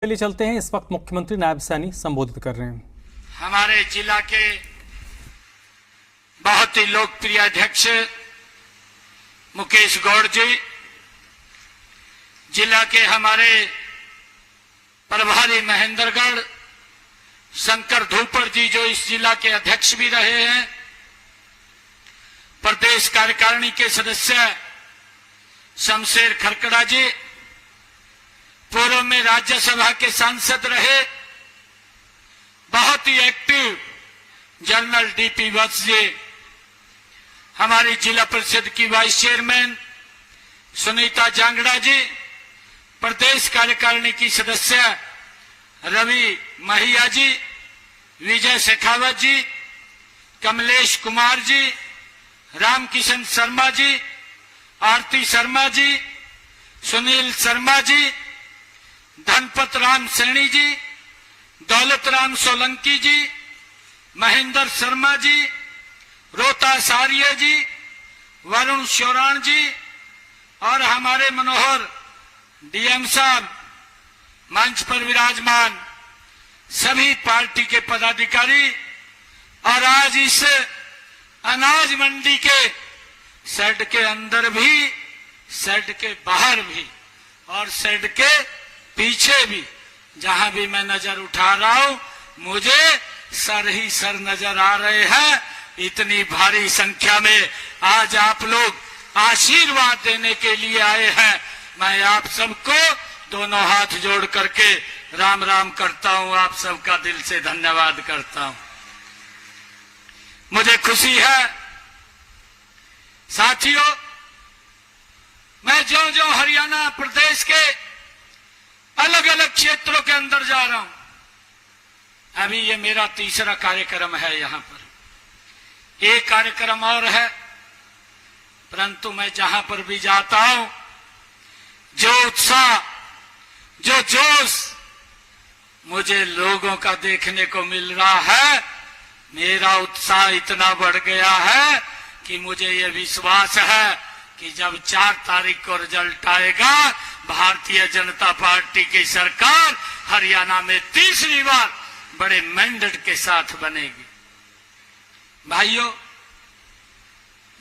के लिए चलते हैं। इस वक्त मुख्यमंत्री नायब सैनी संबोधित कर रहे हैं। हमारे जिला के बहुत ही लोकप्रिय अध्यक्ष मुकेश गौड़ जी, जिला के हमारे प्रभारी महेंद्रगढ़ शंकर धूपर जी जो इस जिला के अध्यक्ष भी रहे हैं, प्रदेश कार्यकारिणी के सदस्य शमशेर खरकड़ा जी, पूर्व में राज्यसभा के सांसद रहे, बहुत ही एक्टिव जनरल डीपी वत्स जी, हमारी जिला परिषद की वाइस चेयरमैन सुनीता जांगड़ा जी, प्रदेश कार्यकारिणी की सदस्य रवि महिया जी, विजय शेखावत जी, कमलेश कुमार जी, रामकिशन शर्मा जी, आरती शर्मा जी, सुनील शर्मा जी, धनपत राम सैनी जी, दौलत राम सोलंकी जी, महेंद्र शर्मा जी, रोता सारिया जी, वरुण शोराण जी और हमारे मनोहर डीएम साहब, मंच पर विराजमान सभी पार्टी के पदाधिकारी और आज इस अनाज मंडी के शेड के अंदर भी, शेड के बाहर भी और शेड के पीछे भी जहां भी मैं नजर उठा रहा हूं, मुझे सर ही सर नजर आ रहे हैं। इतनी भारी संख्या में आज आप लोग आशीर्वाद देने के लिए आए हैं। मैं आप सबको दोनों हाथ जोड़ करके राम राम करता हूं, आप सबका दिल से धन्यवाद करता हूं। मुझे खुशी है साथियों, मैं जो जो हरियाणा प्रदेश के अलग अलग क्षेत्रों के अंदर जा रहा हूं, अभी ये मेरा तीसरा कार्यक्रम है यहां पर, एक कार्यक्रम और है, परंतु मैं जहां पर भी जाता हूं जो उत्साह, जो जोश मुझे लोगों का देखने को मिल रहा है, मेरा उत्साह इतना बढ़ गया है कि मुझे ये विश्वास है कि जब 4 तारीख को रिजल्ट आएगा, भारतीय जनता पार्टी की सरकार हरियाणा में तीसरी बार बड़े मैंडेट के साथ बनेगी। भाइयों,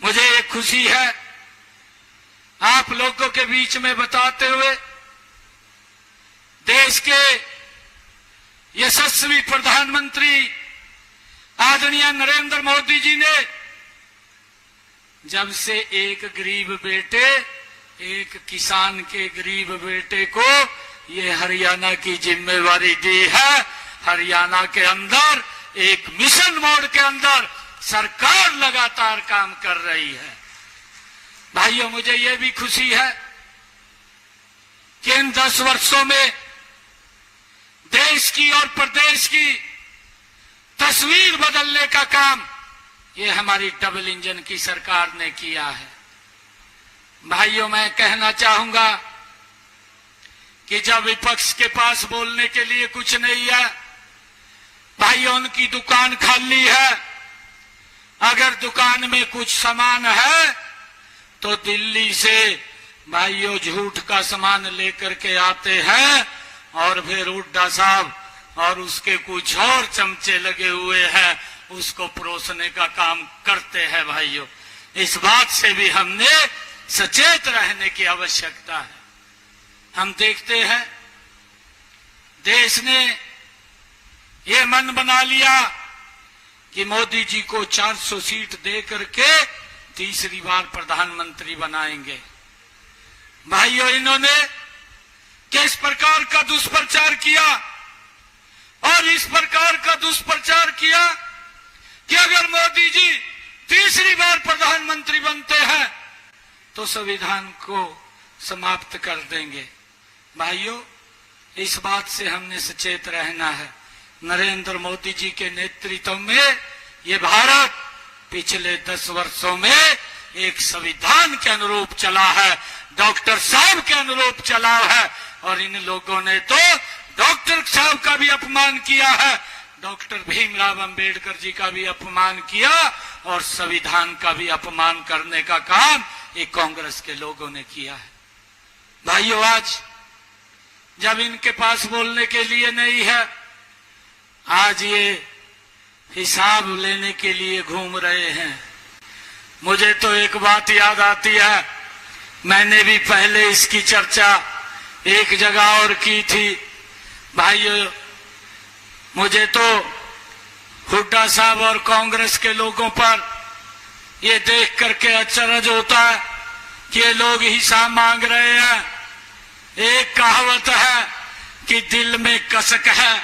मुझे ये खुशी है आप लोगों के बीच में बताते हुए, देश के यशस्वी प्रधानमंत्री आदरणीय नरेंद्र मोदी जी ने जब से एक गरीब बेटे, एक किसान के गरीब बेटे को ये हरियाणा की जिम्मेवारी दी है, हरियाणा के अंदर एक मिशन मोड के अंदर सरकार लगातार काम कर रही है। भाइयों, मुझे ये भी खुशी है कि इन 10 वर्षों में देश की और प्रदेश की तस्वीर बदलने का काम ये हमारी डबल इंजन की सरकार ने किया है। भाइयों, मैं कहना चाहूंगा कि जब विपक्ष के पास बोलने के लिए कुछ नहीं है, भाइयों उनकी दुकान खाली है, अगर दुकान में कुछ सामान है तो दिल्ली से भाइयों झूठ का सामान लेकर के आते हैं और फिर हुड्डा साहब और उसके कुछ और चमचे लगे हुए हैं, उसको परोसने का काम करते हैं। भाइयों, इस बात से भी हमने सचेत रहने की आवश्यकता है। हम देखते हैं देश ने ये मन बना लिया कि मोदी जी को 400 सीट दे करके तीसरी बार प्रधानमंत्री बनाएंगे। भाइयों, इन्होंने किस प्रकार का दुष्प्रचार किया और इस प्रकार का दुष्प्रचार किया कि अगर मोदी जी तीसरी बार प्रधानमंत्री बनते हैं तो संविधान को समाप्त कर देंगे। भाइयों, इस बात से हमने सचेत रहना है। नरेंद्र मोदी जी के नेतृत्व में ये भारत पिछले 10 वर्षों में एक संविधान के अनुरूप चला है, डॉक्टर साहब के अनुरूप चला है, और इन लोगों ने तो डॉक्टर साहब का भी अपमान किया है, डॉक्टर भीमराव अंबेडकर जी का भी अपमान किया और संविधान का भी अपमान करने का काम ये कांग्रेस के लोगों ने किया है। भाइयों, आज जब इनके पास बोलने के लिए नहीं है, आज ये हिसाब लेने के लिए घूम रहे हैं। मुझे तो एक बात याद आती है, मैंने भी पहले इसकी चर्चा एक जगह और की थी। भाइयों, मुझे तो हुड्डा साहब और कांग्रेस के लोगों पर ये देख करके अचरज होता है कि ये लोग हिसाब मांग रहे हैं। एक कहावत है कि दिल में कसक है,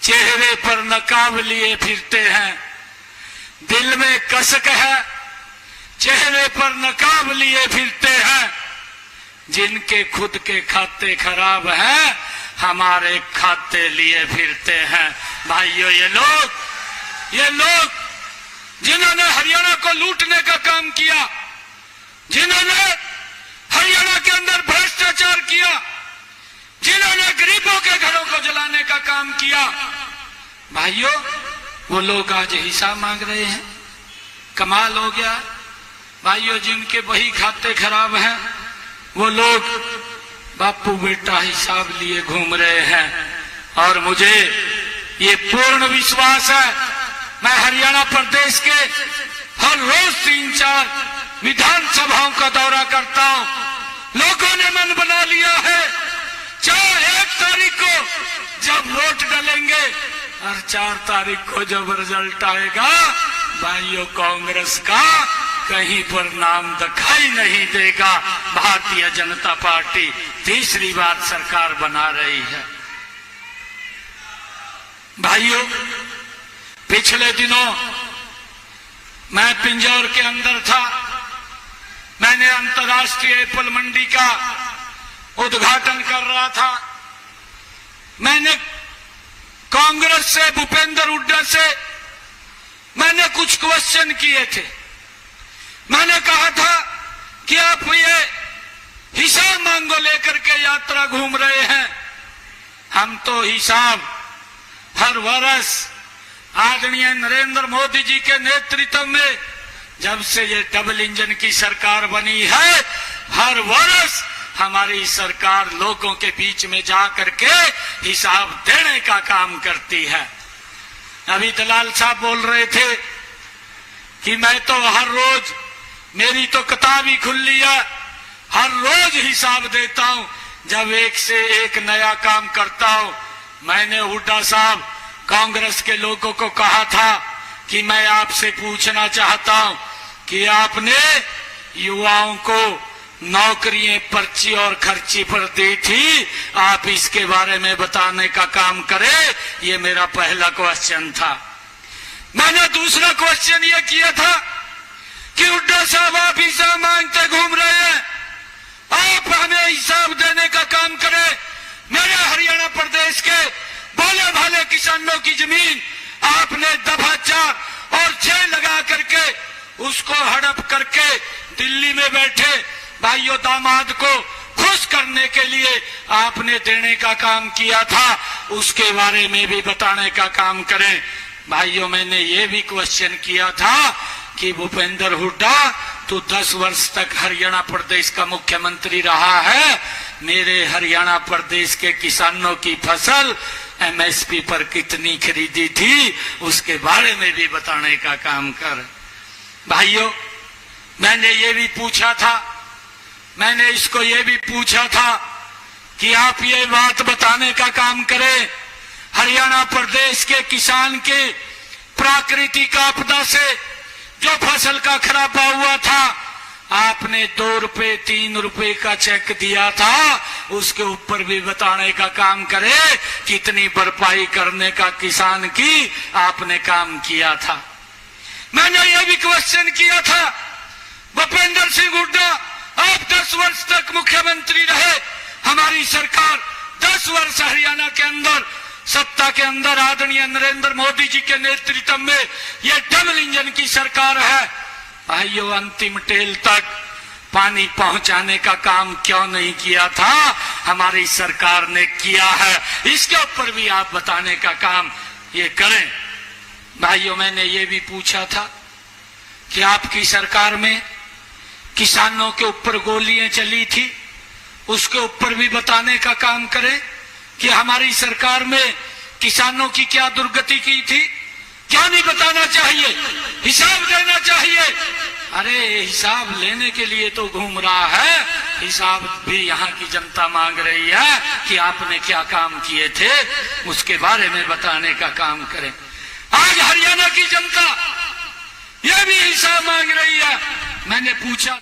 चेहरे पर नकाब लिए फिरते हैं। दिल में कसक है, चेहरे पर नकाब लिए फिरते हैं। जिनके खुद के खाते खराब हैं, हमारे खाते लिए फिरते हैं। भाइयों, ये लोग जिन्होंने हरियाणा को लूटने का काम किया, जिन्होंने हरियाणा के अंदर भ्रष्टाचार किया, जिन्होंने गरीबों के घरों को जलाने का काम किया, भाइयों, वो लोग आज हिसाब मांग रहे हैं। कमाल हो गया भाइयों। जिनके वही खाते खराब हैं, वो लोग बापू बेटा हिसाब लिए घूम रहे हैं। और मुझे ये पूर्ण विश्वास है, मैं हरियाणा प्रदेश के हर रोज 3-4 विधानसभाओं का दौरा करता हूं। लोगों ने मन बना लिया है, 1 तारीख को जब वोट डालेंगे और 4 तारीख को जब रिजल्ट आएगा, भाइयों, कांग्रेस का कहीं पर नाम दिखाई नहीं देगा। भारतीय जनता पार्टी तीसरी बार सरकार बना रही है। भाइयों, पिछले दिनों मैं पिंजौर के अंदर था। मैंने अंतर्राष्ट्रीय एप्पल मंडी का उद्घाटन कर रहा था। मैंने कांग्रेस से, भूपेंद्र हुड्डा से मैंने कुछ क्वेश्चन किए थे। मैंने कहा था कि आप ये हिसाब मांगो लेकर के यात्रा घूम रहे हैं। हम तो हिसाब हर वर्ष आदरणीय नरेंद्र मोदी जी के नेतृत्व में, जब से ये डबल इंजन की सरकार बनी है, हर वर्ष हमारी सरकार लोगों के बीच में जा करके हिसाब देने का काम करती है। अभी दलाल साहब बोल रहे थे कि मैं तो हर रोज, मेरी तो किताब ही खुली है, हर रोज हिसाब देता हूं जब एक से एक नया काम करता हूं। मैंने हुड्डा साहब, कांग्रेस के लोगों को कहा था कि मैं आपसे पूछना चाहता हूं कि आपने युवाओं को नौकरियां पर्ची और खर्ची पर दी थी, आप इसके बारे में बताने का काम करें। ये मेरा पहला क्वेश्चन था। मैंने दूसरा क्वेश्चन ये किया था कि हुड्डा साहब, आप हिसाब मांगते घूम रहे हैं, आप हमें हिसाब देने का काम करें। मेरे हरियाणा प्रदेश के भोले भाले किसानों की जमीन आपने दफा 4 और 6 लगा करके उसको हड़प करके दिल्ली में बैठे भाइयों दामाद को खुश करने के लिए आपने देने का काम किया था, उसके बारे में भी बताने का काम करें। भाइयों, मैंने ये भी क्वेश्चन किया था कि भूपेंद्र हुड्डा, तो 10 वर्ष तक हरियाणा प्रदेश का मुख्यमंत्री रहा है, मेरे हरियाणा प्रदेश के किसानों की फसल एमएसपी पर कितनी खरीदी थी, उसके बारे में भी बताने का काम कर। भाइयों, मैंने ये भी पूछा था, मैंने इसको ये भी पूछा था कि आप ये बात बताने का काम करें, हरियाणा प्रदेश के किसान के प्राकृतिक आपदा से जो फसल का खराबा हुआ था, आपने 2 रुपए 3 रुपए का चेक दिया था, उसके ऊपर भी बताने का काम करे, कितनी भरपाई करने का किसान की आपने काम किया था। मैंने यह भी क्वेश्चन किया था, भूपेंद्र सिंह हुड्डा, आप 10 वर्ष तक मुख्यमंत्री रहे, हमारी सरकार 10 वर्ष हरियाणा के अंदर सत्ता के अंदर आदरणीय नरेंद्र मोदी जी के नेतृत्व में ये डबल इंजन की सरकार है। भाइयों, अंतिम टेल तक पानी पहुंचाने का काम क्यों नहीं किया था? हमारी सरकार ने किया है, इसके ऊपर भी आप बताने का काम ये करें। भाइयों, मैंने ये भी पूछा था कि आपकी सरकार में किसानों के ऊपर गोलियां चली थी, उसके ऊपर भी बताने का काम करें कि हमारी सरकार में किसानों की क्या दुर्गति की थी। क्यों नहीं बताना चाहिए, हिसाब देना चाहिए। अरे हिसाब लेने के लिए तो घूम रहा है, हिसाब भी यहाँ की जनता मांग रही है कि आपने क्या काम किए थे, उसके बारे में बताने का काम करें। आज हरियाणा की जनता यह भी हिसाब मांग रही है। मैंने पूछा